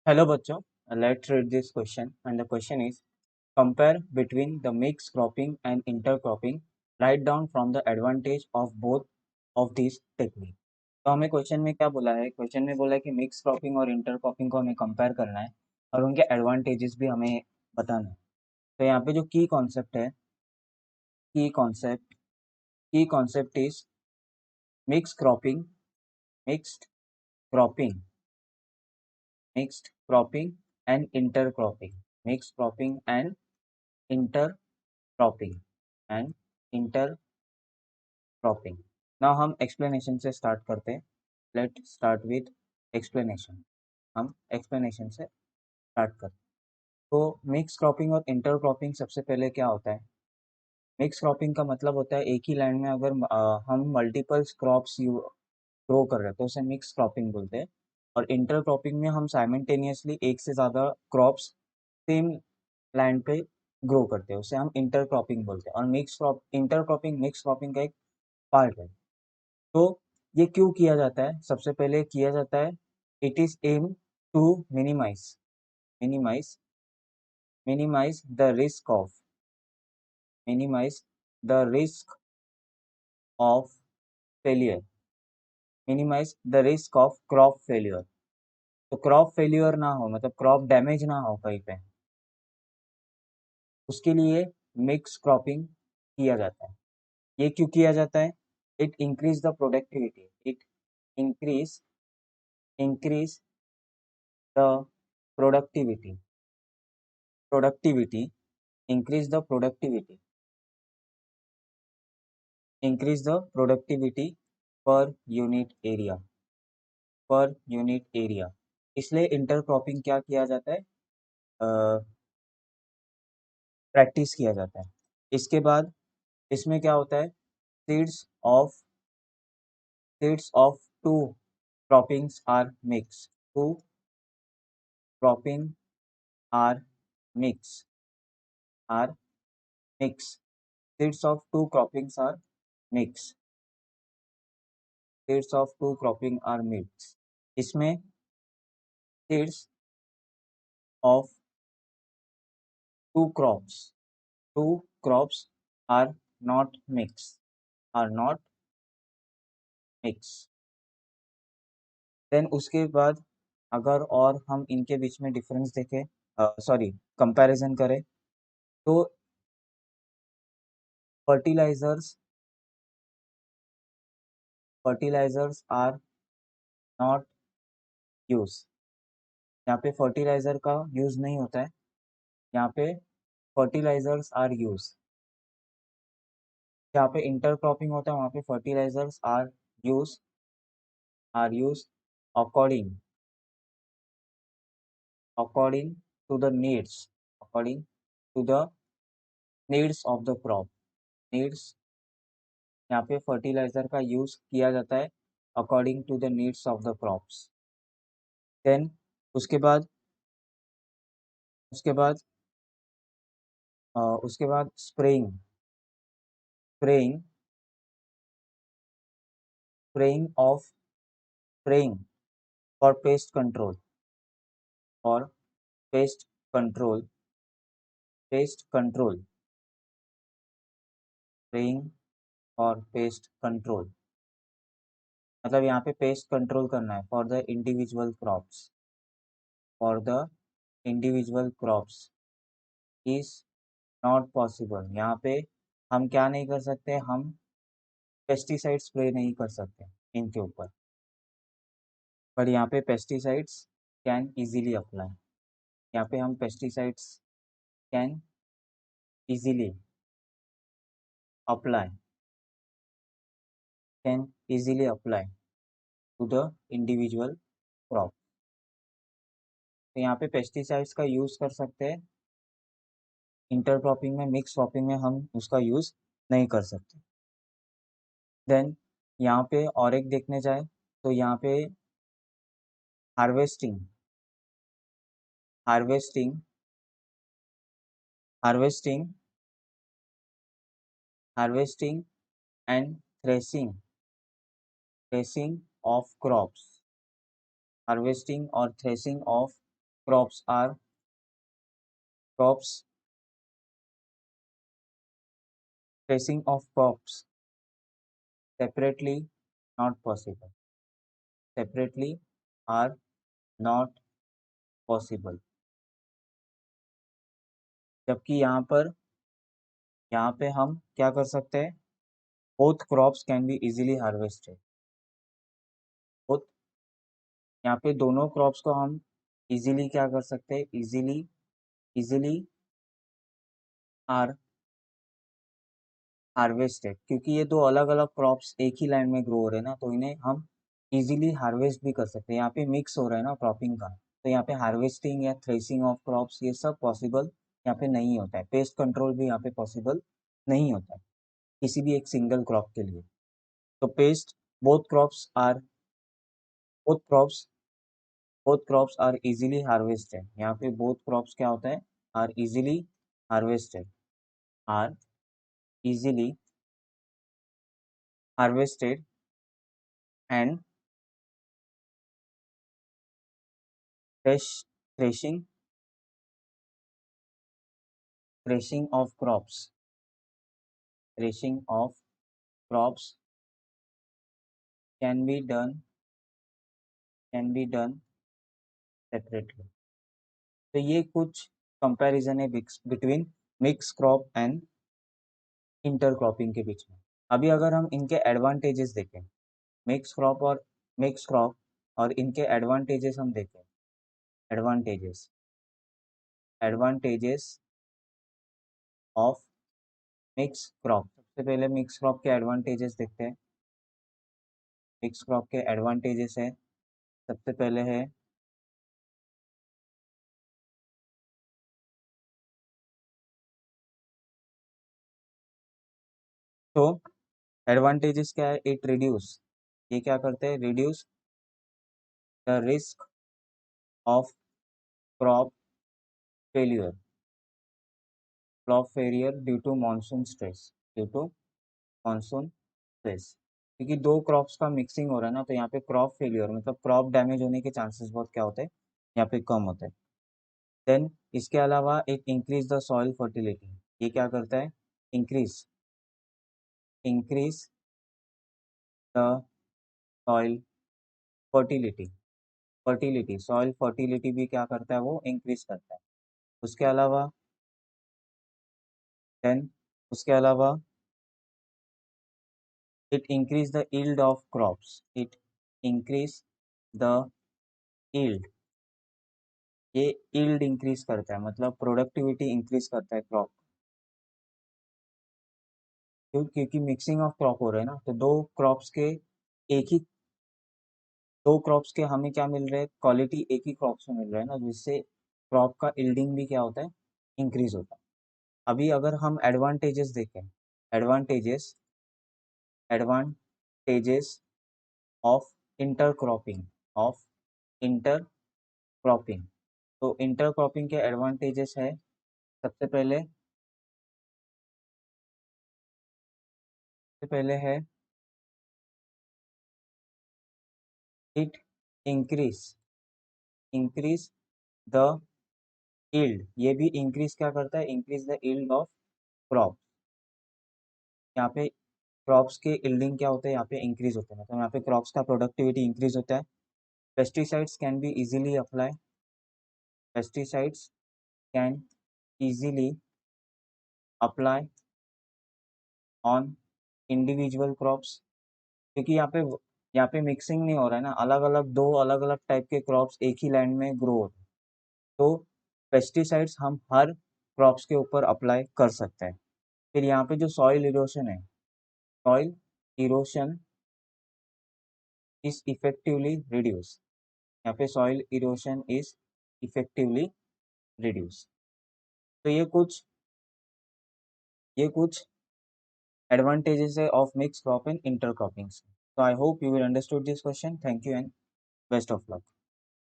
Hello बच्चों, let's read this question and the question is compare between the mixed cropping and intercropping. Write down from the advantage of both of these technique. तो हमें question में क्या बोला है? Question में बोला है कि मिक्स क्रॉपिंग और इंटर क्रॉपिंग को हमें कंपेयर करना है और उनके एडवांटेजेस भी हमें बताना है। तो यहाँ पे जो की concept is mix cropping mixed cropping mixed cropping and intercropping mix cropping and intercropping and intercropping. Now हम explanation से start करते हैं. Let's start with explanation. हम explanation से start करते हैं. तो मिक्स क्रॉपिंग और इंटर क्रॉपिंग सबसे पहले क्या होता है? मिक्स क्रॉपिंग का मतलब होता है एक ही लैंड में अगर हम मल्टीपल क्रॉप्स ग्रो कर रहे हैं तो उसे मिक्स क्रॉपिंग बोलते हैं। और इंटर क्रॉपिंग में हम साइमल्टेनियसली एक से ज़्यादा क्रॉप्स सेम लैंड पे ग्रो करते हैं, उसे हम इंटर क्रॉपिंग बोलते हैं। और इंटर क्रॉपिंग मिक्स क्रॉपिंग का एक पार्ट है। तो ये क्यों किया जाता है? सबसे पहले किया जाता है it is aim to minimise minimise the risk of minimise the risk of failure minimise the risk of crop failure. तो क्रॉप फेलियर ना हो, मतलब क्रॉप डैमेज ना हो कहीं पे, उसके लिए मिक्स क्रॉपिंग किया जाता है। ये क्यों किया जाता है? It increase the productivity it increase increase the productivity productivity increase the productivity increase the productivity per unit area। इसलिए इंटरक्रॉपिंग क्या किया जाता है? प्रैक्टिस किया जाता है। इसके बाद इसमें क्या होता है? Seeds of seeds of two croppings are mix two cropping are mix are mix seeds of two croppings are mix seeds of two cropping are mix. इसमें सीड्स ऑफ two crops two crops are not not mix। Then उसके बाद अगर और हम इनके बीच में डिफरेंस देखें, सॉरी कंपैरिजन करें, तो फर्टिलाइजर्स आर नॉट यूज। यहाँ पे फर्टिलाइजर का यूज नहीं होता है, यहाँ पे फर्टिलाइजर्स आर यूज। जहाँ पे इंटरक्रॉपिंग होता है वहाँ पे fertilisers are use according according to the needs of the crop needs। यहाँ पे फर्टिलाइजर का यूज किया जाता है according to the needs of the crops. Then उसके बाद उसके बाद उसके बाद spraying spraying of spraying for for pest control pest control spraying for pest control. मतलब यहाँ पे पेस्ट कंट्रोल करना है for the individual crops is not possible. यहाँ पे हम क्या नहीं कर सकते? हम पेस्टिसाइड स्प्रे नहीं कर सकते इनके ऊपर, पर यहाँ पे पेस्टिसाइड्स कैन इजीली अप्लाई। यहाँ पे हम pesticides can easily apply can easily apply to the individual crop. तो यहाँ पे पेस्टिसाइड्स का यूज़ कर सकते हैं, इंटरक्रॉपिंग में मिक्स क्रॉपिंग में हम उसका यूज़ नहीं कर सकते। देन यहाँ पे और एक देखने जाए तो यहाँ पे harvesting harvesting harvesting harvesting and threshing of crops harvesting और threshing of crops are crops tracing of crops separately not possible. Separately are not possible. जबकि यहाँ पे हम क्या कर सकते हैं, both crops can be easily harvested. both यहाँ पे दोनों क्रॉप्स को हम इजीली क्या कर सकते हैं, इजीली आर हार्वेस्टेड, क्योंकि ये दो अलग अलग क्रॉप्स एक ही लैंड में ग्रो हो रहे हैं ना, तो इन्हें हम इजीली हार्वेस्ट भी कर सकते हैं। यहाँ पे मिक्स हो रहा है ना क्रॉपिंग का, तो यहाँ पे हार्वेस्टिंग या थ्रेसिंग ऑफ क्रॉप्स ये सब पॉसिबल यहाँ पे नहीं होता है। पेस्ट कंट्रोल भी यहाँ पे पॉसिबल नहीं होता है किसी भी एक सिंगल क्रॉप के लिए। तो pest both crops are both crops both crops are easily harvested। यहाँ पे both crops क्या होता है, are easily harvested, are easily harvested and threshing of crops, threshing of crops can be done separately। तो ये कुछ कंपैरिजन है between mix crop and intercropping के बीच में। अभी अगर हम इनके एडवांटेजेस देखें, मिक्स क्रॉप और इनके एडवांटेजेस हम देखें, advantages advantages of mix crop. सबसे पहले मिक्स क्रॉप के एडवांटेजेस देखते हैं। मिक्स क्रॉप के एडवांटेजेस है, सबसे पहले है तो एडवांटेजेस क्या है, इट रिड्यूस, ये क्या करते हैं, reduce the risk of crop failure, due to monsoon stress, क्योंकि दो क्रॉप्स का मिक्सिंग हो रहा है ना, तो यहाँ पे क्रॉप फेलियर मतलब क्रॉप डैमेज होने के चांसेस बहुत क्या होते हैं, यहाँ पे कम होते हैं। देन इसके अलावा it increase the soil fertility, ये क्या करता है, increase the soil soil fertility भी क्या करता है, वो इंक्रीज करता है। उसके अलावा देन उसके अलावा it increase the yield of crops, it increase the yield, ये यील्ड इंक्रीज करता है मतलब प्रोडक्टिविटी इंक्रीज करता है क्रॉप, क्योंकि मिक्सिंग ऑफ क्रॉप हो रहा है ना, तो एक ही दो क्रॉप्स के हमें क्या मिल रहा है, क्वालिटी एक ही क्रॉप्स में मिल रहा है ना, जिससे क्रॉप का यील्डिंग भी क्या होता है, इंक्रीज होता है। अभी अगर हम एडवांटेजेस देखें, advantages advantages of intercropping of intercropping तो इंटरक्रॉपिंग के एडवांटेजेस है, सबसे पहले है it increase increase the yield, ये भी इंक्रीज क्या करता है, increase the yield of crop. यहाँ पे क्रॉप्स के यील्डिंग क्या होता है, यहाँ पे इंक्रीज होता है, मतलब यहाँ पे क्रॉप्स का प्रोडक्टिविटी इंक्रीज होता है। Pesticides can be easily apply, pesticides can easily apply on individual crops, क्योंकि यहाँ पे मिक्सिंग नहीं हो रहा है ना, दो अलग अलग टाइप के क्रॉप्स एक ही लैंड में ग्रो होते हैं, तो पेस्टिसाइड्स हम हर क्रॉप्स के ऊपर अप्लाई कर सकते हैं। फिर यहाँ पे जो सॉइल इरोशन है, soil erosion is effectively reduce, यहाँ पे soil erosion is effectively reduce. तो ये कुछ एडवांटेजेस है of mix crop and intercropping. So I hope you will understood this question. Thank you and best of luck.